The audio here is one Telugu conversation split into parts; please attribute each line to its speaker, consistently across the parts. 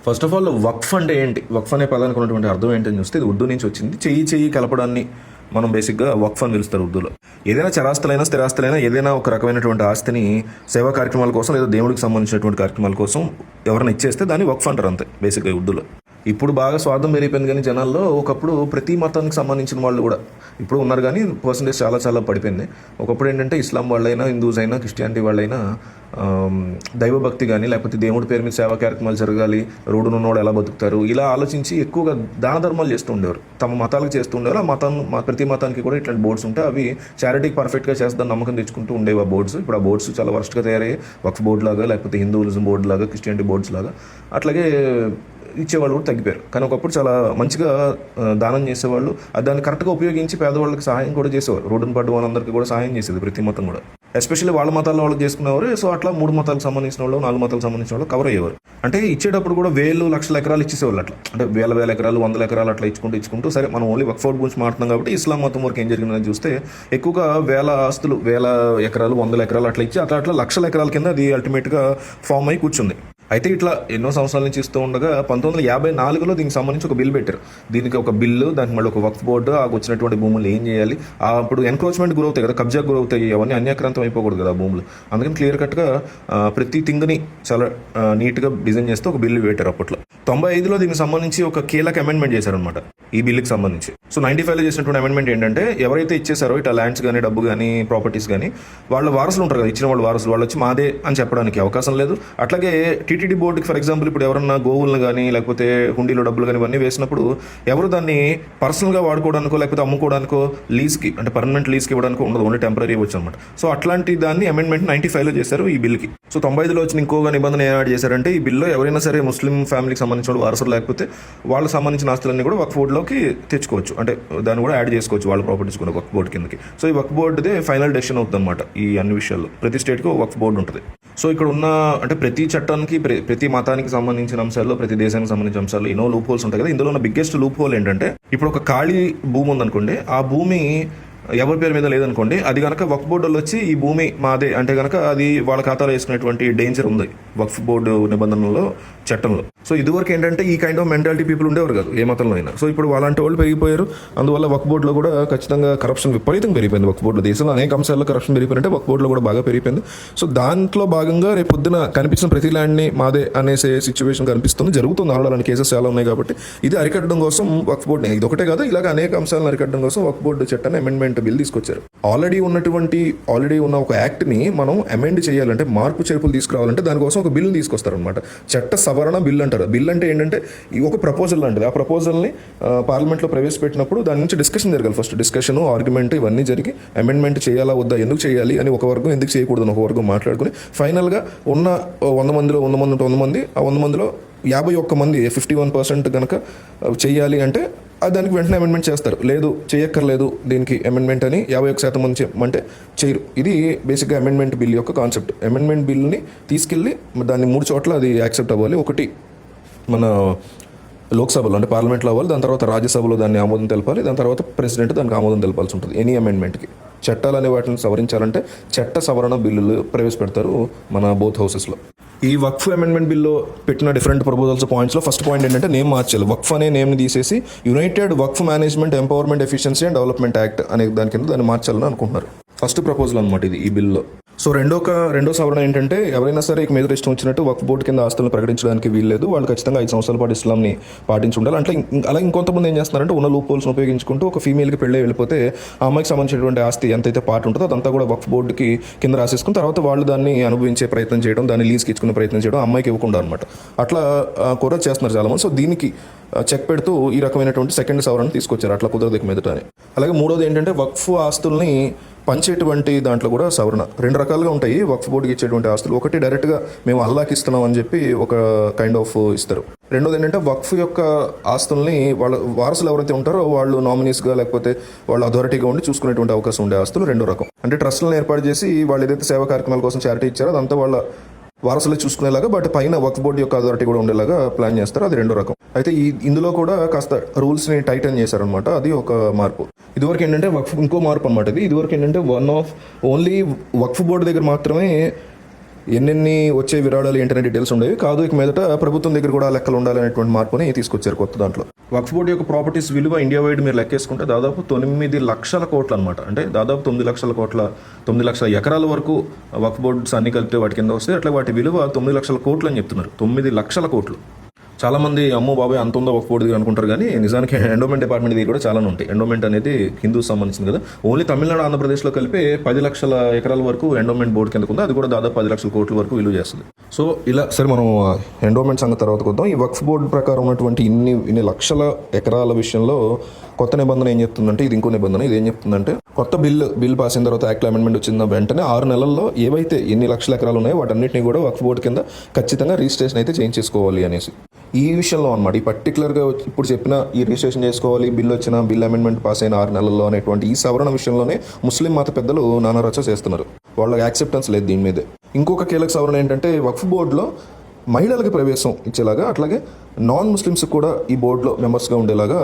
Speaker 1: ఫస్ట్ ఆఫ్ ఆల్ వక్ఫ్ అంటే ఏంటి, వక్ఫ్ అనే పదానికి ఉన్నటువంటి అర్థం ఏంటని చూస్తే ఇది ఉర్దూ నుంచి వచ్చింది. చెయ్యి కలపడాన్ని మనం బేసిక్గా వక్ఫ్ అని పిలుస్తారు ఉర్దూలో. ఏదైనా చరాస్తులైనా స్థిరాస్తులైనా ఏదైనా ఒక రకమైనటువంటి ఆస్తిని సేవా కార్యక్రమాల కోసం లేదా దేవుడికి సంబంధించినటువంటి కార్యక్రమాల కోసం ఎవరైనా ఇచ్చేస్తే దాన్ని వక్ఫ్ అంటారు, అంతే బేసిక్గా ఉర్దూలో. ఇప్పుడు బాగా స్వార్థం పెరిగిపోయింది కానీ జనాల్లో, ఒకప్పుడు ప్రతి మతానికి సంబంధించిన వాళ్ళు కూడా ఇప్పుడు ఉన్నారు కానీ పర్సంటేజ్ చాలా పడిపోయింది. ఒకప్పుడు ఏంటంటే ఇస్లాం వాళ్ళైనా, హిందూస్ అయినా, క్రిస్టియానిటీ వాళ్ళైనా దైవభక్తి కానీ లేకపోతే దేవుడి పేరు మీద సేవా కార్యక్రమాలు జరగాలి, రోడ్డున ఉన్నవాడు ఎలా బతుకుతారు, ఇలా ఆలోచించి ఎక్కువగా దాన ధర్మాలు చేస్తూ ఉండేవారు, తమ మతాలకు చేస్తూ ఉండేవారు. ప్రతి మతానికి కూడా ఇట్లాంటి బోర్డ్స్ ఉంటాయి, అవి చారిటీకి పర్ఫెక్ట్గా చేస్తుందని నమ్మకం తెచ్చుకుంటూ ఉండేవి ఆ బోర్డ్స్. ఇప్పుడు ఆ బోర్డ్స్ చాలా వర్స్ట్గా తయారయ్యాయి, వక్ఫ్ బోర్డు లాగా లేకపోతే హిందూయిజం బోర్డు లాగా, క్రిస్టియానిటీ బోర్డ్స్ లాగా. అట్లాగే ఇచ్చేవాళ్ళు కూడా తగ్గిపోయారు. కానీ ఒకప్పుడు చాలా మంచిగా దానం చేసేవాళ్ళు, దాన్ని కరెక్ట్గా ఉపయోగించి పేదవాళ్ళకి సహాయం కూడా చేసేవారు. రోడ్డున పడ్డ వాళ్ళందరికీ కూడా సహాయం చేసేది ప్రతి మతం కూడా, ఎస్పెషల్లీ వాళ్ళ మతాల్లో వాళ్ళకి చేసుకునేవారు. సో అట్లా 3 మతాలకు సంబంధించిన వాళ్ళు, 4 మతాలకు సంబంధించిన వాళ్ళు కవర్ అయ్యేవారు. అంటే ఇచ్చేటప్పుడు కూడా వేలు లక్షల ఎకరాలు ఇచ్చేసేవాళ్ళు. అట్లా అంటే వేల ఎకరాలు, 100 ఎకరాలు అట్లా ఇచ్చుకుంటూ సరే మనం ఓన్లీ వక్ఫ్ బోర్డ్ గురించి మాట్లాడుతున్నాం కాబట్టి ఇస్లాం మతం వరకు ఏం జరిగిందని చూస్తే ఎక్కువగా వేల ఆస్తులు, 1000 ఎకరాలు, 100 ఎకరాలు అట్లా ఇచ్చి అట్లా లక్షల ఎకరాల కింద అది అల్టిమేట్గా ఫామ్ అయి కూర్చుంది. అయితే ఇట్లా ఎన్నో సంవత్సరాల నుంచి ఇస్తూ ఉండగా 1954లో దీనికి సంబంధించి ఒక బిల్ పెట్టారు. దీనికి ఒక బిల్లు, దానికి మళ్ళీ ఒక వక్ఫ్ బోర్డు, ఆ వచ్చినటువంటి భూములు ఏం చేయాలి, అప్పుడు ఎన్క్రోచ్మెంట్ గురవుతాయి కదా, కబ్జా గురవుతాయి, అవన్నీ అన్యాక్రాంతం అయిపోకూడదు కదా భూములు. అందుకని క్లియర్ కట్గా ప్రతి థింగ్ని చాలా నీట్గా డిజైన్ చేస్తూ ఒక బిల్లు పెట్టారు అప్పట్లో. 95లో దీనికి సంబంధించి ఒక కీలక అమెండ్మెంట్ చేశారనమాట ఈ బిల్లుకి సంబంధించి. సో 95లో చేసినటువంటి అమెండ్మెంట్ ఏంటంటే, ఎవరైతే ఇచ్చేసారో ఇట్లా ల్యాండ్స్ కానీ, డబ్బు కానీ, ప్రాపర్టీస్ కానీ, వాళ్ళ వారసులు ఉంటారు కదా, ఇచ్చిన వాళ్ళు వారసులు, వాళ్ళు వచ్చి మాదే అని చెప్పడానికి అవకాశం లేదు. అట్లాగే టీటీడీ బోర్డుకి ఫర్ ఎగ్జాంపుల్ ఇప్పుడు ఎవరన్నా గోవులను కానీ లేకపోతే హుండీలో డబ్బులు కానీ ఇవన్నీ వేసినప్పుడు ఎవరు దాన్ని పర్సనల్గా వాడుకోవడానికో లేకపోతే అమ్ముకోవడానికో, లీజ్కి అంటే పర్మనెంట్ లీజ్కి ఇవ్వడానికి ఉండదు, ఓన్లీ టెంపరీ ఇవ్వచ్చు అనమాట. సో అట్లాంటి దాన్ని అమెండ్మెంట్ 95లో చేశారు ఈ బిల్కి. సో 95లో వచ్చిన ఇంకొక నిబంధన ఏం యాడ్ చేశారంటే, ఈ బిల్లో ఎవరైనా సరే ముస్లిం ఫ్యామిలీకి సంబంధించిన వాళ్ళు వారసులు లేకపోతే వాళ్ళకి సంబంధించిన ఆస్తులన్నీ కూడా వక్ఫ్ బోర్డులోకి తెచ్చుకోవచ్చు, అంటే దాన్ని కూడా యాడ్ చేసుకోవచ్చు వాళ్ళ ప్రాపర్టీస్ కూడా వక్ఫ్ బోర్డు కిందకి. సో ఈ వక్ఫ్ బోర్డుదే ఫైనల్ డెసిషన్ అవుతుంది అనమాట ఈ అన్ని విషయాల్లో. ప్రతి స్టేట్కి వక్ఫ్ బోర్డు ఉంటుంది. సో ఇక్కడ ఉన్న అంటే ప్రతి చట్టానికి, ప్రతి మతానికి సంబంధించిన అంశాల్లో, ప్రతి దేశానికి సంబంధించిన అంశాల్లో ఎన్నో లూప్ హోల్స్ ఉంటాయి కదా. ఇందులో ఉన్న బిగ్గెస్ట్ లూప్ హోల్ ఏంటంటే, ఇప్పుడు ఒక ఖాళీ భూమి ఉందనుకోండి, ఆ భూమి ఎవరి పేరు మీద లేదనుకోండి, అది కనుక వక్ఫ్ బోర్డులో వచ్చి ఈ భూమి మాదే అంటే కనుక అది వాళ్ళ ఖాతాలో వేసుకునేటువంటి డేంజర్ ఉంది వక్ఫ్ బోర్డు నిబంధనలో, చట్టంలో. సో ఇదివరకు ఏంటంటే ఈ కైండ్ ఆఫ్ మెంటాలిటీ పీపుల్ ఉండేవారు కాదు ఏ మతంలో అయినా. సో ఇప్పుడు అలాంటి వాళ్ళు పెరిగిపోయారు. అందువల్ల వక్ఫ్ బోర్డులో కూడా ఖచ్చితంగా కరప్షన్ విపరీతంగా పెరిగిపోయింది. వక్ఫ్ బోర్డు దేశంలో అనేక అంశాల్లో కరప్షన్ పెరిగిపోయిందంటే వక్ఫ్ బోర్డులో కూడా బాగా పెరిగిపోయింది. సో దాంట్లో భాగంగా రేపు పొద్దున కనిపించిన ప్రతి ల్యాండ్ని మాదే అనేసే సిచ్యువేషన్ కనిపిస్తుంది, జరుగుతుంది. అలాంటి కేసెస్ చాలా ఉన్నాయి కాబట్టి ఇది అరికట్టడం కోసం వక్ఫ్ బోర్డు, ఇది ఒకటే కాదు, ఇలాగ అనేక అంశాలను అరికట్టడం కోసం వక్ఫ్ బోర్డు చట్టాన్ని అమెండ్మెంట్ బిల్ తీసుకొచ్చారు. ఆల్రెడీ ఉన్న ఒక యాక్ట్ని మనం అమెండ్ చేయాలంటే, మార్పు చేర్పులు తీసుకురావాలంటే దానికోసం ఒక బిల్లు తీసుకొస్తారనమాట. చట్ట సవరణ బిల్ అంటారు. బిల్ అంటే ఏంటంటే ఈ ఒక ప్రపోజల్ లాంటిది. ఆ ప్రపోజల్ని పార్లమెంట్లో ప్రవేశపెట్టినప్పుడు దాని నుంచి డిస్కషన్ జరగాలి. ఫస్ట్ డిస్కషన్, ఆర్గ్యుమెంట్ ఇవన్నీ జరిగి అమెండ్మెంట్ చేయాలా వద్దా, ఎందుకు చేయాలి అని ఒక వర్గం, ఎందుకు చేయకూడదు ఒక వర్గం మాట్లాడుకుని ఫైనల్గా ఉన్న 100 మందిలో 100 మంది ఆ 100 మందిలో 51 మంది 51% కనుక చెయ్యాలి అంటే దానికి వెంటనే అమెండ్మెంట్ చేస్తారు. లేదు చేయక్కర్లేదు దీనికి అమెండ్మెంట్ అని 51% మంది అంటే చేయరు. ఇది బేసిక్గా అమెండ్మెంట్ బిల్ యొక్క కాన్సెప్ట్. అమెండ్మెంట్ బిల్ని తీసుకెళ్ళి దాన్ని 3 చోట్ల అది యాక్సెప్ట్ అవ్వాలి. ఒకటి మన లోక్సభలో అంటే పార్లమెంట్లో అవ్వాలి, దాని తర్వాత రాజ్యసభలో దాన్ని ఆమోదం తెలపాలి, దాని తర్వాత ప్రెసిడెంట్ దానికి ఆమోదం తెలపాల్సి ఉంటుంది ఎనీ అమెండ్మెంట్కి. చట్టాలు అనే వాటిని సవరించాలంటే చట్ట సవరణ బిల్లులు ప్రవేశపెడతారు మన బోత్ హౌసెస్లో. ఈ వక్ఫ్ అమెండ్మెంట్ బిల్లో పెట్టిన డిఫరెంట్ ప్రపోజల్స్ పాయింట్స్లో ఫస్ట్ పాయింట్ ఏంటంటే నేమ్ మార్చాలి. వక్ఫ్ అనే నేమ్ని తీసేసి United Waqf management empowerment efficiency and development act అనే దాని కింద దాన్ని మార్చాలని అనుకుంటున్నారు. ఫస్ట్ ప్రపోజల్ అనమాట ఇది ఈ బిల్లో. సో రెండో సవరణ ఏంటంటే, ఎవరైనా సరే ఇక మీద ఇష్టం వచ్చినట్టు వక్ఫ్ బోర్డు కింద ఆస్తులను ప్రకటించడానికి వీల్లేదు, వాళ్ళు ఖచ్చితంగా 5 సంవత్సరాల పాటు ఇస్లాంని పాటించి ఉండాలి. అంటే అలా ఇంకొంతమంది ఏం చేస్తున్నారంటే ఉన్న లూప్ హోల్స్ని ఉపయోగించుకుంటూ ఒక ఫీమేల్కి పెళ్ళి వెళ్ళిపోతే ఆ అమ్మాయికి సంబంధించినటువంటి ఆస్తి ఎంతైతే పార్ట్ ఉంటుందో అదంతా కూడా వక్ఫ్ బోర్డుకి కింద రాసేసుకుని తర్వాత వాళ్ళు దాన్ని అనుభవించే ప్రయత్నం చేయడం, దాన్ని లీజ్కి ఇచ్చుకునే ప్రయత్నం చేయడం, అమ్మాయికి ఇవ్వకుండా అనమాట. అట్లా కూడా చేస్తున్నారు చాలామంది. సో దీనికి చెక్ పెడుతూ ఈ రకమైనటువంటి సెకండ్ సవరణ తీసుకొచ్చారు, అట్లా కుదరదు ఇక మీదట అని. అలాగే మూడోది ఏంటంటే, వక్ఫ్ ఆస్తుల్ని పంచేటువంటి దాంట్లో కూడా సవరణ 2 రకాలుగా ఉంటాయి వక్ఫ్ బోర్డుకి ఇచ్చేటువంటి ఆస్తులు. ఒకటి డైరెక్ట్గా మేము అల్లాకి ఇస్తున్నాం అని చెప్పి ఒక కైండ్ ఆఫ్ ఇస్తారు. రెండోది ఏంటంటే, వక్ఫ్ యొక్క ఆస్తుల్ని వాళ్ళ వారసులు ఎవరైతే ఉంటారో వాళ్ళు నామినీస్గా లేకపోతే వాళ్ళ అథారిటీగా ఉండి చూసుకునేటువంటి అవకాశం ఉండే ఆస్తులు రెండో రకం. అంటే ట్రస్ట్లను ఏర్పాటు చేసి వాళ్ళు ఏదైతే సేవా కార్యక్రమాల కోసం చారిటీ ఇచ్చారో అదంతా వాళ్ళ వారసులే చూసుకునేలాగా, బట్ పైన వక్ఫ్ బోర్డు యొక్క అథారిటీ కూడా ఉండేలాగా ప్లాన్ చేస్తారు. అది రెండో రకం. అయితే ఇందులో కూడా కాస్త రూల్స్ని టైటన్ చేశారనమాట. అది ఒక మార్పు. ఇదివరకు ఏంటంటే ఇంకో మార్పు అనమాట ఇది. ఇదివరకు ఏంటంటే ఓన్లీ వక్ఫ్ బోర్డు దగ్గర మాత్రమే ఎన్నెన్ని వచ్చే విరాళాలు ఏంటనే డీటెయిల్స్ ఉండేవి కాదు. ఇక మీదట ప్రభుత్వం దగ్గర కూడా లెక్కలు ఉండాలనేటువంటి మార్పుని తీసుకొచ్చారు కొత్త దాంట్లో. వక్ఫ్ బోర్డు యొక్క ప్రాపర్టీస్ విలువ ఇండియా వైడ్ మీరు లెక్కేసుకుంటే దాదాపు 9 లక్షల కోట్లు అనమాట. అంటే దాదాపు 9 లక్షల ఎకరాల వరకు వక్ఫ్ బోర్డ్స్ అన్ని కలిపితే వాటి కింద వస్తే అట్లా వాటి విలువ 9 లక్షల కోట్లు అని చెప్తున్నారు. 9 లక్షల కోట్లు. చాలామంది అమ్మో బాబాయ్ అంత ఉందో వక్ఫ్ బోర్డు అనుకుంటారు, కానీ నిజానికి ఎండోమెంట్ డిపార్ట్మెంట్ దగ్గర కూడా చాలా ఉంటాయి. ఎండోమెంట్ అనేది హిందూస్ సంబంధించింది కదా. ఓన్లీ తమిళనాడు ఆంధ్రప్రదేశ్లో కలిపి 10 లక్షల ఎకరాల వరకు ఎండోమెంట్ బోర్డు కిందకు ఉంది. అది కూడా దాదాపు 10 లక్షల కోట్ల వరకు విలువ చేస్తుంది. సో ఇలా సరే మనం ఎండోమెంట్ సంగతి తర్వాత కొద్దాం. ఈ వక్ఫ్ బోర్డు ప్రకారం ఉన్నటువంటి ఇన్ని లక్షల ఎకరాల విషయంలో కొత్త నిబంధన ఏం చెప్తుందంటే, ఇది ఇంకో నిబంధన. ఇది ఏం చెప్తుందంటే, కొత్త బిల్ పాస్ అయిన తర్వాత యాక్ట్ అమెండ్మెంట్ వచ్చిన వెంటనే 6 నెలల్లో ఏవైతే ఎన్ని లక్షల ఎకరాలు ఉన్నాయో వాటన్నిటిని కూడా వక్ఫ్ బోర్డు కింద ఖచ్చితంగా రిజిస్ట్రేషన్ అయితే చేయించేసుకోవాలి అనేసి ఈ విషయంలో అనమాట. ఈ పర్టికులర్గా ఇప్పుడు చెప్పిన ఈ రిజిస్ట్రేషన్ చేసుకోవాలి, బిల్ అమెండ్మెంట్ పాస్ అయిన 6 నెలల్లో అనేటువంటి ఈ సవరణ విషయంలోనే ముస్లిం మత పెద్దలు నానా రచ్చ చేస్తున్నారు. వాళ్ళకి యాక్సెప్టెన్స్ లేదు దీని మీదే. ఇంకొక కీలక సవరణ ఏంటంటే, వక్ఫ్ బోర్డులో మహిళలకి ప్రవేశం ఇచ్చేలాగా, అట్లాగే నాన్ ముస్లిమ్స్ కూడా ఈ బోర్డులో మెంబర్స్గా ఉండేలాగా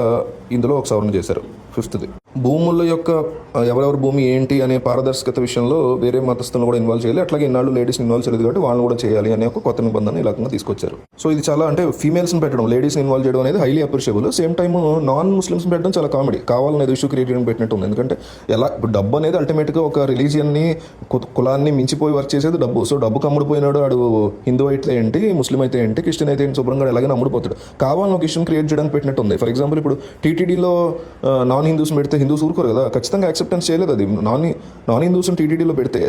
Speaker 1: ఇందులో ఒక సవరణ చేశారు. 5th భూముల యొక్క ఎవరెవరి భూమి ఏంటి అనే పారదర్శకత విషయంలో వేరే మతస్థులను కూడా ఇన్వాల్వ్ చేయాలి. అట్లాగే ఇన్నాళ్ళు లేడీస్ని ఇన్వాల్వ్ చేయలేదు కాబట్టి వాళ్ళని కూడా చేయాలి అనే ఒక కొత్త నిబంధన ఇలాగా తీసుకొచ్చారు. సో ఇది చాలా అంటే ఫీమేల్స్ని పెట్టడం, లేడీస్ని ఇన్వాల్వ్ చేయడం అనేది highly appreciable. Same time non ముస్లిమ్స్ని పెట్టడం చాలా కామెడీ, కావాలనేది ఇష్యూ క్రియేట్ చేయడం పెట్టినట్టు ఉంది. ఎందుకంటే ఇప్పుడు డబ్బు అనేది అల్టిమేట్గా ఒక రిలీజియన్ని కులాన్ని మించిపోయి వర్క్ చేసేది డబ్బు. సో డబ్బుకు అమ్ముడుపోయినాడు వాడు హిందూ అయితే ఏంటి, ముస్లిం అయితే ఏంటి, క్రిస్టియన్ అయితే ఏంటి, శుభ్రంగా ఎలాగైనా అమ్ముడుపోతాడు. కావాలని ఒక ఇష్యూని క్రియేట్ చేయడానికి పెట్టినట్టు ఉంది. ఫర్ ఎగ్జాంపుల్ ఇప్పుడు టీటీడీలో నాన్ హిందూస్ పెడితే హిందూస్ ఊరుకోరు కదా, ఖచ్చితంగా యాక్సెప్టెన్స్ చేయలేదు. అది నాన్ హిందూస్ టీటీడీలో పెడితే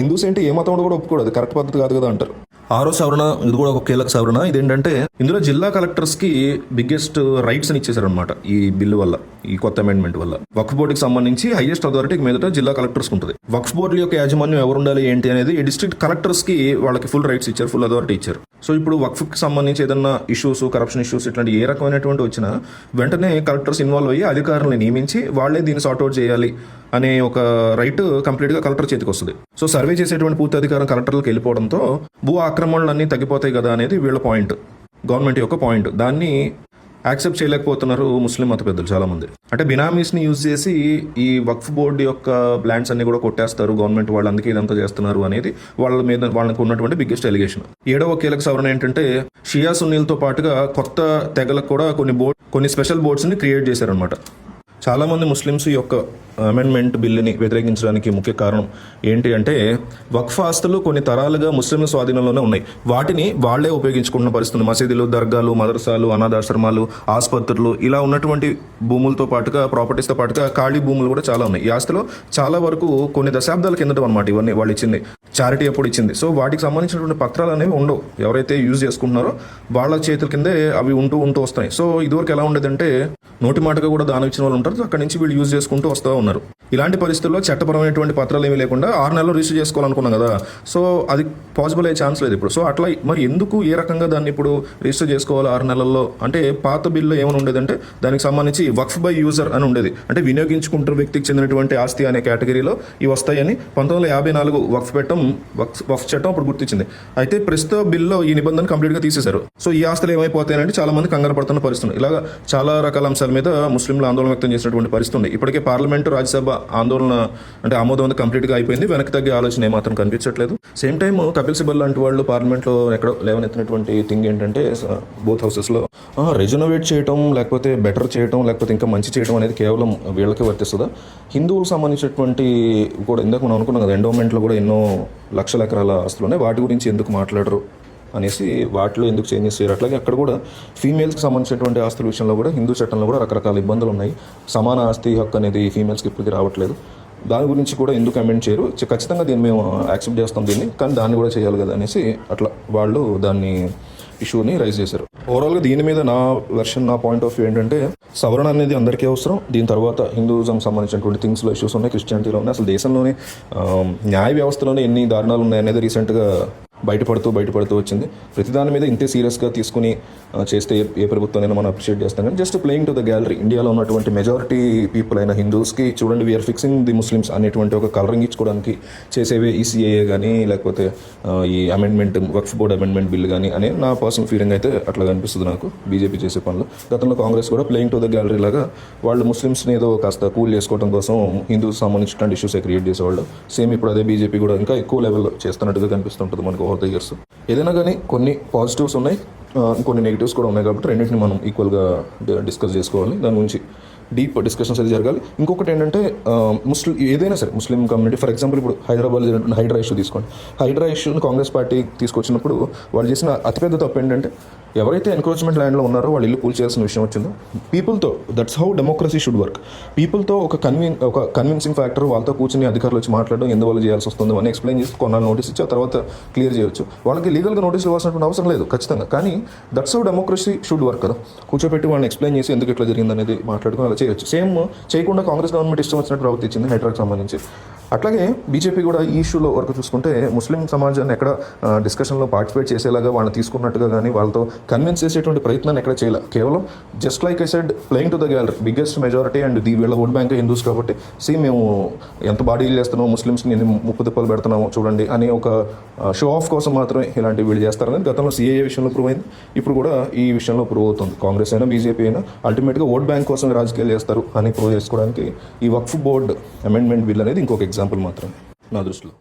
Speaker 1: హిందూస్ ఏంటి ఏ మతం కూడా ఒప్పుకోడు, అది కరెక్ట్ పద్ధతి కాదు కదా అంటారు. 6వ సవరణ ఇది కూడా ఒక కీలక సవరణ. ఇదేంటంటే ఇందులో జిల్లా కలెక్టర్స్కి బిగ్గెస్ట్ రైట్స్ అని ఇచ్చేసారు అనమాట ఈ బిల్లు వల్ల, ఈ కొత్త అమెండ్మెంట్ వల్ల. వక్ఫ్ బోర్డుకి సంబంధించి హైయెస్ట్ అథారిటీ మీదట జిల్లా కలెక్టర్స్ ఉంటుంది. వక్ఫ్ బోర్డు యొక్క యాజమాన్యం ఎవరు ఉండాలి ఏంటి అనేది ఈ డిస్ట్రిక్ట్ కలెక్టర్స్కి వాళ్ళకి ఫుల్ రైట్స్ ఇచ్చారు, ఫుల్ అథారిటీ ఇచ్చారు. సో ఇప్పుడు వక్ఫ్కి సంబంధించి ఏదన్నా ఇష్యూస్, కరప్షన్ ఇష్యూస్ ఇట్లాంటి ఏ రకమైనటువంటి వచ్చినా వెంటనే కలెక్టర్స్ ఇన్వాల్వ్ అయ్యి అధికారులను నియమించి వాళ్ళే దీన్ని సార్ట్అవుట్ చేయాలి అనే ఒక రైట్ కంప్లీట్గా కలెక్టర్ చేతికి వస్తుంది. సో సర్వే చేసేటువంటి పూర్తి అధికారం కలెక్టర్లకు వెళ్ళిపోవడంతో భూ ఆక్రమణలన్నీ తగ్గిపోతాయి కదా అనేది వీళ్ళ పాయింట్, గవర్నమెంట్ యొక్క పాయింట్. దాన్ని యాక్సెప్ట్ చేయలేకపోతున్నారు ముస్లిం మత పెద్దలు చాలామంది. అంటే బినామీస్ని యూజ్ చేసి ఈ వక్ఫ్ బోర్డు యొక్క ల్యాండ్స్ అన్ని కూడా కొట్టేస్తారు గవర్నమెంట్ వాళ్ళు, అందుకే ఇదంతా చేస్తున్నారు అనేది వాళ్ళ మీద వాళ్ళకు ఉన్నటువంటి బిగ్గెస్ట్ ఎలిగేషన్. 7వ కీలక సవరణ ఏంటంటే, షియా సున్నీలతో పాటుగా కొత్త తెగలకు కూడా కొన్ని స్పెషల్ బోర్డ్స్ని క్రియేట్ చేశారనమాట. చాలామంది ముస్లిమ్స్ ఈ యొక్క అమెండ్మెంట్ బిల్లుని వ్యతిరేకించడానికి ముఖ్య కారణం ఏంటి అంటే, వక్ఫ్ ఆస్తులు కొన్ని తరాలుగా ముస్లింల స్వాధీనంలోనే ఉన్నాయి, వాటిని వాళ్లే ఉపయోగించుకుంటున్న పరిస్థితి. మసీదులు, దర్గాలు, మదర్సాలు, అనాథాశ్రమాలు, ఆసుపత్రులు ఇలా ఉన్నటువంటి భూములతో పాటుగా, ప్రాపర్టీస్తో పాటుగా ఖాళీ భూములు కూడా చాలా ఉన్నాయి. ఈ ఆస్తులో చాలా వరకు కొన్ని దశాబ్దాల కిందట అనమాట ఇవన్నీ వాళ్ళు ఇచ్చింది, చారిటీ అప్పుడు ఇచ్చింది. సో వాటికి సంబంధించినటువంటి పత్రాలు అనేవి ఉండవు, ఎవరైతే యూజ్ చేసుకుంటున్నారో వాళ్ళ చేతుల కిందే అవి ఉంటూ వస్తాయి. సో ఇదివరకు ఎలా ఉండేదంటే, నోటి మాటగా కూడా దానం ఇచ్చిన వాళ్ళు ఉంటారు, అక్కడి నుంచి వీళ్ళు యూజ్ చేసుకుంటూ వస్తూ ఉన్నారు. ఇలాంటి పరిస్థితుల్లో చట్టపరమైనటువంటి పత్రాలు ఏమీ లేకుండా 6 నెలలు రిజిస్టర్ చేసుకోవాలనుకున్నాం కదా, సో అది పాసిబుల్ అయ్యే ఛాన్స్ లేదు ఇప్పుడు. సో అట్లా మరి ఎందుకు ఏ రకంగా దాన్ని ఇప్పుడు రిజిస్టర్ చేసుకోవాలి 6 నెలల్లో అంటే, పాత బిల్లు ఏమైనా ఉండేదంటే దానికి సంబంధించి వక్ఫ్ బై యూజర్ అని ఉండేది. అంటే వినియోగించుకుంటున్న వ్యక్తికి చెందినటువంటి ఆస్తి అనే కేటగిరీలో ఇవి వస్తాయని 1954 వక్ఫ్ చట్టం అప్పుడు గుర్తించింది. అయితే ప్రస్తుత బిల్లో ఈ నిబంధన కంప్లీట్గా తీసేశారు. సో ఈ ఆస్తులు ఏమైపోతాయంటే చాలా మంది కంగారు పడుతున్న పరిస్థితి. ఇలాగా చాలా రకాల అంశాల మీద ముస్లింలు ఆందోళన వ్యక్తం చేసినటువంటి పరిస్థితి ఉంది. ఇప్పటికే పార్లమెంటు, రాజ్యసభ ఆందోళన అంటే ఆమోదం కంప్లీట్గా అయిపోయింది, వెనక్కి తగ్గే ఆలోచన ఏమాత్రం కనిపించట్లేదు. సేమ్ టైం కపిల్ సిబల్ లాంటి వాళ్ళు పార్లమెంట్లో ఎక్కడో లేవనెత్తినటువంటి థింగ్ ఏంటంటే, బోత్ హౌసెస్లో రెజనోవేట్ చేయడం, లేకపోతే బెటర్ చేయడం, లేకపోతే ఇంకా మంచి చేయడం అనేది కేవలం వీళ్ళకి వర్తిస్తుందా? హిందువులకు సంబంధించినటువంటి కూడా ఇందాక మనం అనుకున్నాం కదా, ఎండోమెంట్లో కూడా ఎన్నో లక్షల ఎకరాల ఆస్తులు ఉన్నాయి, వాటి గురించి ఎందుకు మాట్లాడరు అనేసి, వాటిలో ఎందుకు చేంజెస్ చేయరు? అట్లాగే అక్కడ కూడా ఫీమేల్స్కి సంబంధించినటువంటి ఆస్తుల విషయంలో కూడా హిందూ చట్టంలో కూడా రకరకాల ఇబ్బందులు ఉన్నాయి. సమాన ఆస్తి హక్కు అనేది ఫీమేల్స్కి ఇప్పటికీ రావట్లేదు. దాని గురించి కూడా ఎందుకు అమెండ్ చేయరు? ఖచ్చితంగా దీన్ని మేము యాక్సెప్ట్ చేస్తాం దీన్ని, కానీ దాన్ని కూడా చేయాలి కదా అనేసి అట్లా వాళ్ళు దాన్ని ఇష్యూని రైజ్ చేశారు. ఓవరాల్గా దీని మీద నా పాయింట్ ఆఫ్ వ్యూ ఏంటంటే, సవరణ అనేది అందరికీ అవసరం. దీని తర్వాత హిందూజం సంబంధించినటువంటి థింగ్స్లో ఇష్యూస్ ఉన్నాయి, క్రిస్టియానిటీలో ఉన్నాయి. అసలు దేశంలోనే న్యాయ వ్యవస్థలోనే ఎన్ని దారుణాలు ఉన్నాయనేది రీసెంట్గా బయటపడుతూ వచ్చింది. ప్రతిదాని మీద ఇంతే సీరియస్గా తీసుకుని చేస్తే ఏ ప్రభుత్వాన్ని మనం అప్రిషియేట్ చేస్తాం. కానీ just playing to the gallery, ఇండియాలో ఉన్నటువంటి మెజారిటీ పీపుల్ అయిన హిందూస్కి చూడండి, వీఆర్ ఫిక్సింగ్ ది ముస్లిమ్స్ అనేటువంటి ఒక కలరింగ్ ఇచ్చుకోవడానికి చేసేవే ఈ సిఏఏ కానీ, లేకపోతే ఈ అమెండ్మెంట్, వక్ఫ్ బోర్డ్ అమెండ్మెంట్ బిల్ కానీ అనే నా పర్సనల్ ఫీలింగ్ అయితే అట్లా అనిపిస్తుంది నాకు. బీజేపీ చేసే పనులు, గతంలో కాంగ్రెస్ కూడా ప్లేయింగ్ టు ద గ్యాలరీ లాగా వాళ్ళు ముస్లిమ్స్ని ఏదో కాస్త కూల్ చేసుకోవడం కోసం హిందూస్ సంబంధించిన ఇష్యూసే క్రియేట్ చేసేవాళ్ళు. సేమ్ ఇప్పుడు అదే బీజేపీ కూడా ఇంకా ఎక్కువ లెవెల్లో చేస్తున్నట్టుగా కనిపిస్తుంటుంది మనకు. Over the years. ఏదైనా కానీ కొన్ని పాజిటివ్స్ ఉన్నాయి, కొన్ని నెగిటివ్స్ కూడా ఉన్నాయి కాబట్టి రెండింటిని మనం ఈక్వల్గా డిస్కస్ చేసుకోవాలి. దాని గురించి డీప్ డిస్కషన్స్ అయితే జరగాలి. ఇంకొకటి ఏంటంటే ఏదైనా సరే ముస్లిం కమ్యూనిటీ, ఫర్ ఎగ్జాంపుల్ ఇప్పుడు హైదరాబాద్లో జరిగిన హైడ్రా ఇష్యూ తీసుకోండి. హైడ్రా ఇష్యూని కాంగ్రెస్ పార్టీ తీసుకొచ్చినప్పుడు వాళ్ళు చేసిన అతిపెద్ద తప్పు ఏంటంటే ఎవరైతే ఎన్క్రోచ్మెంట్ ల్యాండ్లో ఉన్నారో వాళ్ళు ఇల్లు కూల్చేయాల్సిన విషయం వచ్చిందో పీపుల్తో, that's how democracy should work. పీపుల్తో ఒక కన్విన్సింగ్ ఫ్యాక్టర్, వాళ్ళతో కూర్చొని అధికారులు వచ్చి మాట్లాడడం, ఎందువల్ల చేయాల్సి వస్తుంది అని ఎక్స్ప్లెయిన్ చేసి కొన్నాళ్ళు నోటీస్ ఇచ్చి ఆ తర్వాత క్లియర్ చేయొచ్చు. వాళ్ళకి లీగల్గా నోటీసులు ఇవ్వాల్సినటువంటి అవసరం లేదు ఖచ్చితంగా. కానీ that's how democracy should work కదా. కూర్చోపెట్టి వాళ్ళని ఎక్స్ప్లెయిన్ చేసి ఎందుకు ఇట్లా జరిగింది అనేది మాట్లాడుకుని అలా చేయొచ్చు. సేమ్ చేయకుండా కాంగ్రెస్ గవర్నమెంట్ ఇష్టం వచ్చినట్టు ప్రవర్తించింది హైడ్రాకి సంబంధించి. అట్లాగే బీజేపీ కూడా ఈ ఇష్యూలో వరకు చూసుకుంటే ముస్లిం సమాజాన్ని ఎక్కడ డిస్కషన్లో పార్టిసిపేట్ చేసేలాగా వాళ్ళని తీసుకున్నట్టుగా కానీ వాళ్ళతో కన్విన్స్ చేసేటువంటి ప్రయత్నాన్ని ఎక్కడ చేయాలి. కేవలం just like I said, playing to the gallery, biggest majority and వీళ్ళ ఓట్ బ్యాంక్ హిందూస్ కాబట్టి మేము ఎంత బాడీలు చేస్తున్నామో, ముస్లిమ్స్ని ఎన్ని ముప్పు తిప్పలు పెడుతున్నామో చూడండి అని ఒక షో ఆఫ్ కోసం మాత్రమే ఇలాంటివి వీళ్ళు చేస్తారని గతంలో సిఏఏ విషయంలో ప్రూవ్ అయింది. ఇప్పుడు కూడా ఈ విషయంలో ప్రూవ్ అవుతుంది. కాంగ్రెస్ అయినా బీజేపీ అయినా అల్టిమేట్గా ఓట్ బ్యాంక్ కోసం రాజకీయాలు చేస్తారు అని ప్రూవ్ చేసుకోవడానికి ఈ వక్ఫ్ బోర్డ్ అమెండ్మెంట్ బిల్ అనేది ఇంకొక ఎగ్జాంపుల్ మాత్రమే నా దృష్టిలో.